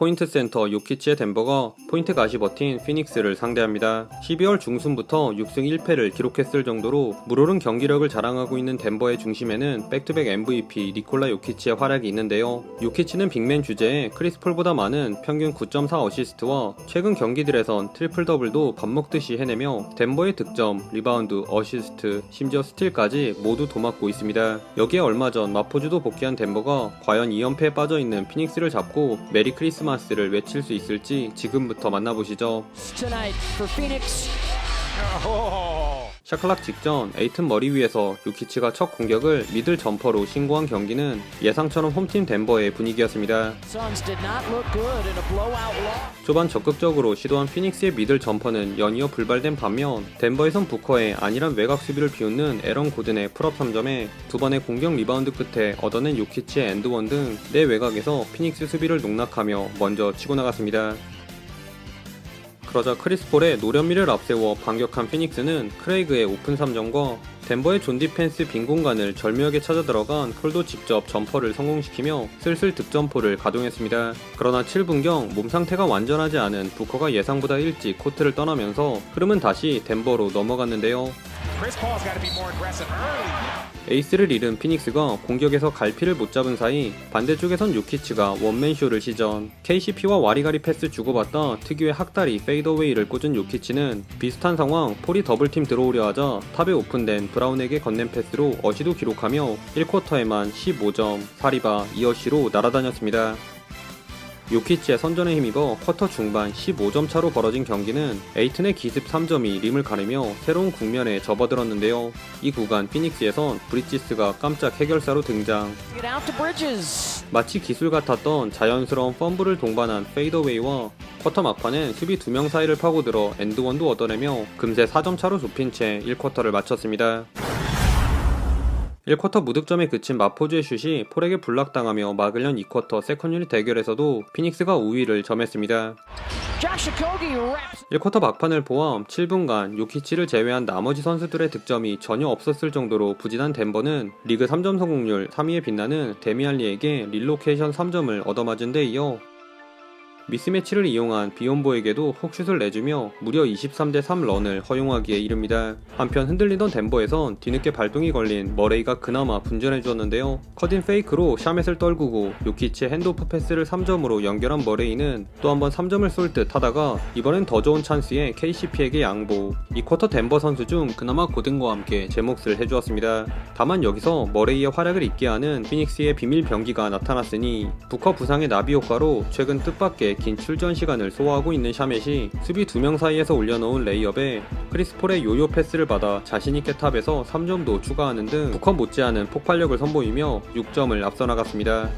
포인트 센터 요키치의 덴버가 포인트 가시 버틴 피닉스를 상대합니다. 12월 중순부터 6승 1패를 기록했을 정도로 물오른 경기력을 자랑하고 있는 덴버의 중심에는 백투백 MVP 니콜라 요키치의 활약이 있는데요. 요키치는 빅맨 주제에 크리스 폴보다 많은 평균 9.4 어시스트와 최근 경기들에선 트리플 더블도 밥 먹듯이 해내며 덴버의 득점, 리바운드, 어시스트, 심지어 스틸까지 모두 도맡고 있습니다. 여기에 얼마 전 마포주도 복귀한 덴버가 과연 2연패에 빠져있는 피닉스를 잡고 메리 크리스마스를 외칠 수 있을지 지금부터 만나보시죠. 샤클락 직전 에이튼 머리 위에서 요키치가 첫 공격을 미들 점퍼로 신고한 경기는 예상처럼 홈팀 덴버의 분위기였습니다. 초반 적극적으로 시도한 피닉스의 미들 점퍼는 연이어 불발된 반면 덴버에선 부커의 안일한 외곽 수비를 비웃는 에런 고든의 풀업 3점에 두 번의 공격 리바운드 끝에 얻어낸 요키치의 엔드원 등 내 외곽에서 피닉스 수비를 농락하며 먼저 치고 나갔습니다. 그러자 크리스 폴의 노련미를 앞세워 반격한 피닉스는 크레이그의 오픈 3점과 덴버의 존 디펜스 빈 공간을 절묘하게 찾아 들어간 폴도 직접 점퍼를 성공시키며 슬슬 득점포를 가동했습니다. 그러나 7분경 몸 상태가 완전하지 않은 부커가 예상보다 일찍 코트를 떠나면서 흐름은 다시 덴버로 넘어갔는데요. 에이스를 잃은 피닉스가 공격에서 갈피를 못 잡은 사이 반대쪽에선 요키치가 원맨쇼를 시전. KCP와 와리가리 패스 주고받다 특유의 학다리 페이더웨이를 꽂은 요키치는 비슷한 상황 폴이 더블팀 들어오려 하자 탑에 오픈된 브라운에게 건넨 패스로 어시도 기록하며 1쿼터에만 15점, 4리바, 2어시로 날아다녔습니다. 요키치의 선전에 힘입어 쿼터 중반 15점 차로 벌어진 경기는 에이튼의 기습 3점이 림을 가르며 새로운 국면에 접어들었는데요. 이 구간 피닉스에선 브리지스가 깜짝 해결사로 등장. 마치 기술 같았던 자연스러운 펌블을 동반한 페이더웨이와 쿼터 막판엔 수비 2명 사이를 파고들어 엔드원도 얻어내며 금세 4점 차로 좁힌 채 1쿼터를 마쳤습니다. 1쿼터 무득점에 그친 마포주의 슛이 폴에게 블락당하며 막으려는 2쿼터 세컨 유닛 대결에서도 피닉스가 우위를 점했습니다. 1쿼터 막판을 포함 7분간 요키치를 제외한 나머지 선수들의 득점이 전혀 없었을 정도로 부진한 덴버는 리그 3점 성공률 3위에 빛나는 데미안리에게 릴로케이션 3점을 얻어맞은 데 이어 미스매치를 이용한 비욘보에게도 훅슛을 내주며 무려 23대3 런을 허용하기에 이릅니다. 한편 흔들리던 덴버에선 뒤늦게 발동이 걸린 머레이가 그나마 분전해주었는데요. 컷인 페이크로 샤멧을 떨구고 요키치의 핸드오프 패스를 3점으로 연결한 머레이는 또 한번 3점을 쏠 듯 하다가 이번엔 더 좋은 찬스에 KCP에게 양보. 이 쿼터 덴버 선수 중 그나마 고든과 함께 제 몫을 해주었습니다. 다만 여기서 머레이의 활약을 잊게 하는 피닉스의 비밀 병기가 나타났으니 부커 부상의 나비 효과로 최근 뜻밖의 긴 출전 시간을 소화하고 있는 샤멧이 수비 2명 사이에서 올려놓은 레이업에 크리스 폴의 요요 패스를 받아 자신있게 탑에서 3점도 추가하는 등 부커 못지않은 폭발력을 선보이며 6점을 앞서 나갔습니다.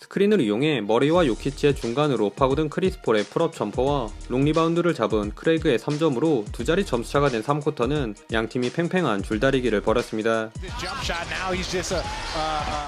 스크린을 이용해 머레이와 요키치의 중간으로 파고든 크리스 폴의 풀업 점퍼와 롱 리바운드를 잡은 크레이그의 3점으로 두 자리 점수차가 된 3쿼터는 양팀이 팽팽한 줄다리기를 벌였습니다.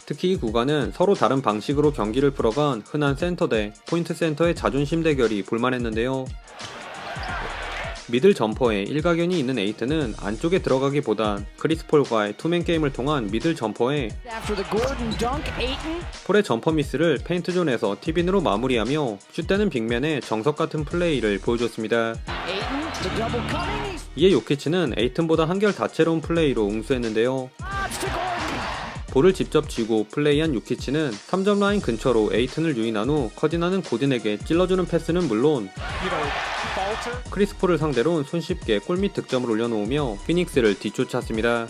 특히 이 구간은 서로 다른 방식으로 경기를 풀어간 흔한 센터 대 포인트 센터의 자존심 대결이 볼만했는데요. 미들 점퍼에 일가견이 있는 에이튼은 안쪽에 들어가기보단 크리스 폴과의 투맨 게임을 통한 미들 점퍼에 폴의 점퍼 미스를 페인트 존에서 팁인으로 마무리하며 슛대는 빅맨의 정석같은 플레이를 보여줬습니다. 이에 요키치는 에이튼보다 한결 다채로운 플레이로 응수했는데요. 볼을 직접 쥐고 플레이한 요키치는 3점 라인 근처로 에이튼을 유인한 후 커진하는 고든에게 찔러주는 패스는 물론 크리스 폴을 상대로 손쉽게 골밑 득점을 올려놓으며 피닉스를 뒤쫓았습니다.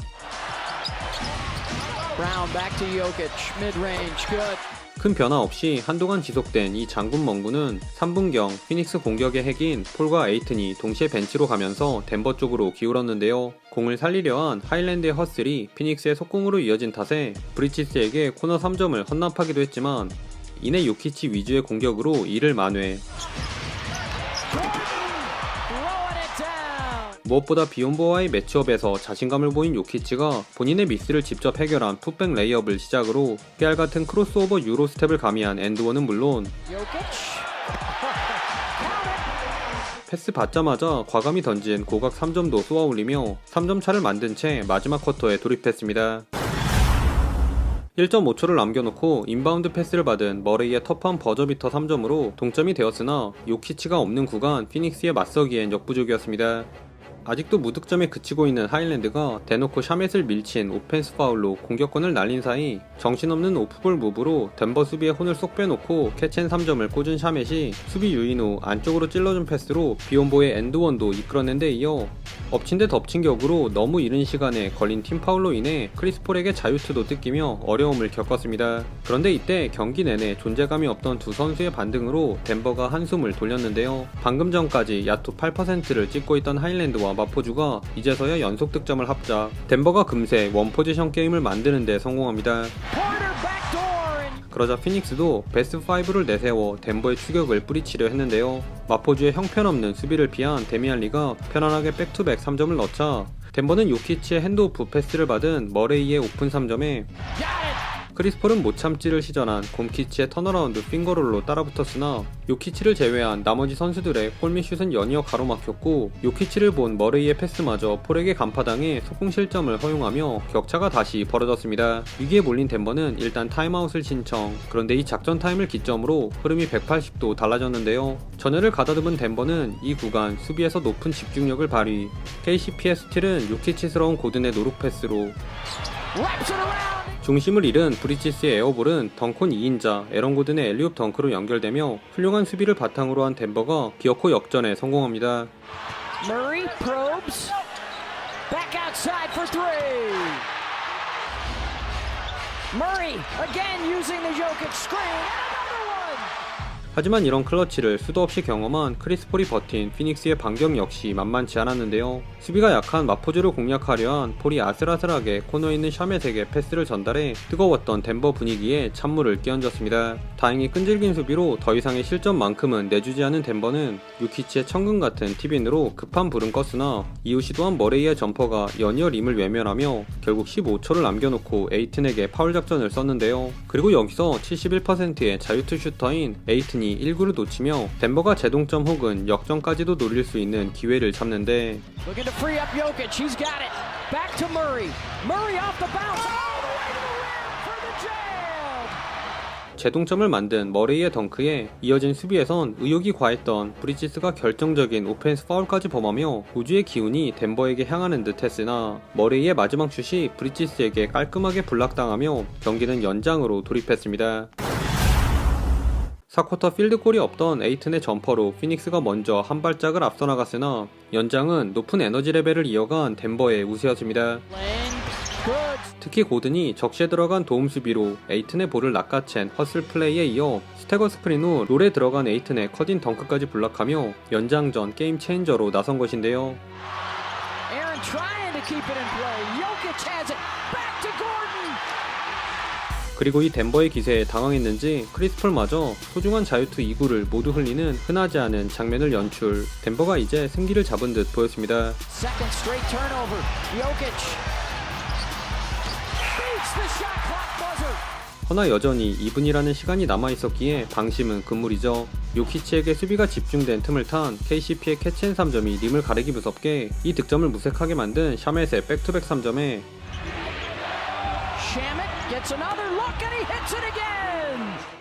큰 변화 없이 한동안 지속된 이 장군 멍구는 3분경 피닉스 공격의 핵인 폴과 에이튼이 동시에 벤치로 가면서 덴버 쪽으로 기울었는데요. 공을 살리려 한 하일랜드의 허슬이 피닉스의 속공으로 이어진 탓에 브리치스에게 코너 3점을 헌납하기도 했지만 이내 요키치 위주의 공격으로 이를 만회. 무엇보다 비욘보와의 매치업에서 자신감을 보인 요키치가 본인의 미스를 직접 해결한 풋백 레이업을 시작으로 깨알같은 크로스오버 유로 스텝을 가미한 엔드원은 물론 패스 받자마자 과감히 던진 고각 3점도 쏘아올리며 3점 차를 만든 채 마지막 쿼터에 돌입했습니다. 1.5초를 남겨놓고 인바운드 패스를 받은 머레이의 터프한 버저비터 3점으로 동점이 되었으나 요키치가 없는 구간 피닉스에 맞서기엔 역부족이었습니다. 아직도 무득점에 그치고 있는 하일랜드가 대놓고 샤멧을 밀친 오펜스 파울로 공격권을 날린 사이 정신없는 오프볼 무브로 덴버 수비의 혼을 쏙 빼놓고 캐치앤 3점을 꽂은 샤멧이 수비 유인 후 안쪽으로 찔러준 패스로 비욘보의 엔드원도 이끌어낸 데 이어 엎친 데 덮친 격으로 너무 이른 시간에 걸린 팀 파울로 인해 크리스폴에게 자유투도 뜯기며 어려움을 겪었습니다. 그런데 이때 경기 내내 존재감이 없던 두 선수의 반등으로 덴버가 한숨을 돌렸는데요. 방금 전까지 야투 8%를 찍고 있던 하일랜드와 마포주가 이제서야 연속 득점을 합작 덴버가 금세 원포지션 게임을 만드는 데 성공합니다. 그러자 피닉스도 베스트 5를 내세워 덴버의 추격을 뿌리치려 했는데요. 마포주의 형편없는 수비를 피한 데미안 리가 편안하게 백투백 3점을 넣자 덴버는 요키치의 핸드오프 패스를 받은 머레이의 오픈 3점에 크리스폴은 못 참지를 시전한 곰키치의 턴어라운드 핑거롤로 따라붙었으나 요키치를 제외한 나머지 선수들의 골밑슛은 연이어 가로막혔고 요키치를 본 머레이의 패스마저 폴에게 간파당해 속공 실점을 허용하며 격차가 다시 벌어졌습니다. 위기에 몰린 덴버는 일단 타임아웃을 신청. 그런데 이 작전 타임을 기점으로 흐름이 180도 달라졌는데요. 전열을 가다듬은 덴버는 이 구간 수비에서 높은 집중력을 발휘. KCP의 스틸은 요키치스러운 고든의 노룩 패스로 중심을 잃은 브리지스의 에어볼은 덩컨 2인자 에런 고든의 엘리옵 덩크로 연결되며 훌륭한 수비를 바탕으로 한 덴버가 기어코 역전에 성공합니다. Murray probes. Back outside for three. Murray again using the Jokic screen. Another one. 하지만 이런 클러치를 수도 없이 경험한 크리스폴이 버틴 피닉스의 반격 역시 만만치 않았는데요. 수비가 약한 마포주를 공략하려 한 폴이 아슬아슬하게 코너에 있는 샤멧에게 패스를 전달해 뜨거웠던 덴버 분위기에 찬물을 끼얹었습니다. 다행히 끈질긴 수비로 더 이상의 실점만큼은 내주지 않은 덴버는 유키치의 천금 같은 팁인으로 급한 불은 껐으나 이후 시도한 머레이의 점퍼가 연이어 림을 외면하며 결국 15초를 남겨놓고 에이튼에게 파울 작전을 썼는데요. 그리고 여기서 71%의 자유투 슈터인 에이튼이 1구를 놓치며 덴버가 재동점 혹은 역전까지도 노릴 수 있는 기회를 잡는데 Looking to free up Jokic. He's got it. Back to Murray. Murray off the bounce. All the way to the rim for the jam. 재동점을 만든 머레이의 덩크에 이어진 수비에선 의욕이 과했던 브리지스가 결정적인 오펜스 파울까지 범하며 우주의 기운이 덴버에게 향하는 듯 했으나 머레이의 마지막 슛이 브리지스에게 깔끔하게 블락당하며 경기는 연장으로 돌입했습니다. 4쿼터 필드골이 없던 에이튼의 점퍼로 피닉스가 먼저 한 발짝을 앞서 나갔으나 연장은 높은 에너지 레벨을 이어간 덴버의 우세였습니다. 특히 고든이 적시에 들어간 도움 수비로 에이튼의 볼을 낚아챈 허슬 플레이에 이어 스태거 스크린 후 롤에 들어간 에이튼의 커진 덩크까지 블락하며 연장전 게임 체인저로 나선 것인데요. Aaron trying to keep it in play. Jokic has it. Back to Gordon. 그리고 이 덴버의 기세에 당황했는지 크리스폴마저 소중한 자유투 2구를 모두 흘리는 흔하지 않은 장면을 연출. 덴버가 이제 승기를 잡은 듯 보였습니다. Second straight turnover. Jokic beats the shot clock buzzer. 허나 여전히 2분이라는 시간이 남아있었기에 방심은 금물이죠. 요키치에게 수비가 집중된 틈을 탄 KCP의 캐치앤 3점이 림을 가리기 무섭게 이 득점을 무색하게 만든 샤멧의 백투백 3점에 Shamet gets another look and he hits it again.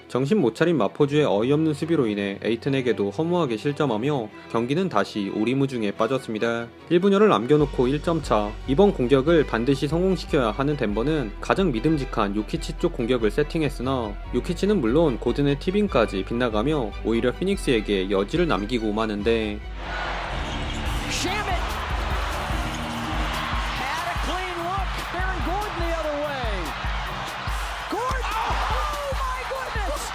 정신 못 차린 마포주의 어이없는 수비로 인해 에이튼에게도 허무하게 실점하며 경기는 다시 오리무중에 빠졌습니다. 1분여를 남겨놓고 1점 차. 이번 공격을 반드시 성공시켜야 하는 덴버는 가장 믿음직한 요키치 쪽 공격을 세팅했으나 요키치는 물론 고든의 팁인까지 빗나가며 오히려 피닉스에게 여지를 남기고 마는데 Shamet had a clean look. Aaron Gordon the other way. Gordon! Oh my goodness!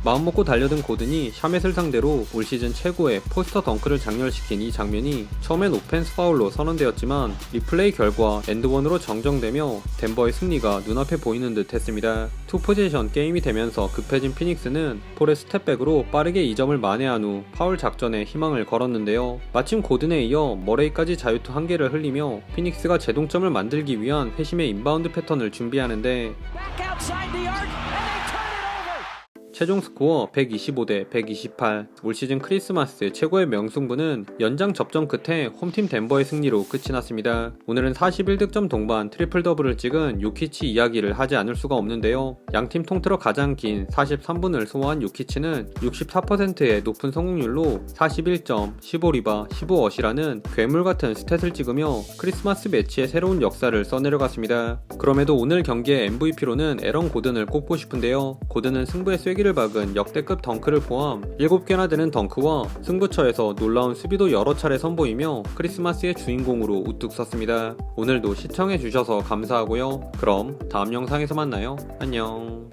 마음먹고 달려든 고든이 샤멧을 상대로 올 시즌 최고의 포스터 덩크를 장렬시킨 이 장면이 처음엔 오펜스 파울로 선언되었지만 리플레이 결과 엔드원으로 정정되며 덴버의 승리가 눈앞에 보이는 듯 했습니다. 투 포지션 게임이 되면서 급해진 피닉스는 폴의 스텝백으로 빠르게 2점을 만회한 후 파울 작전에 희망을 걸었는데요. 마침 고든에 이어 머레이까지 자유투 1개를 흘리며 피닉스가 재동점을 만들기 위한 회심의 인바운드 패턴을 준비하는데 Back outside the arc and they turn it over. 최종 스코어 125대 128. 올 시즌 크리스마스 최고의 명승부는 연장 접전 끝에 홈팀 덴버의 승리로 끝이 났습니다. 오늘은 41득점 동반 트리플 더블을 찍은 요키치 이야기를 하지 않을 수가 없는데요. 양팀 통틀어 가장 긴 43분을 소화한 요키치는 64%의 높은 성공률로 41점, 15리바, 15어시라는 괴물같은 스탯을 찍으며 크리스마스 매치의 새로운 역사를 써내려갔습니다. 그럼에도 오늘 경기의 MVP로는 에런 고든을 꼽고 싶은데요. 고든은 승부의 쐐기를 박은 역대급 덩크를 포함 7개나 되는 덩크와 승부처에서 놀라운 수비도 여러 차례 선보이며 크리스마스의 주인공으로 우뚝 섰습니다. 오늘도 시청해주셔서 감사하고요. 그럼 다음 영상에서 만나요. 안녕.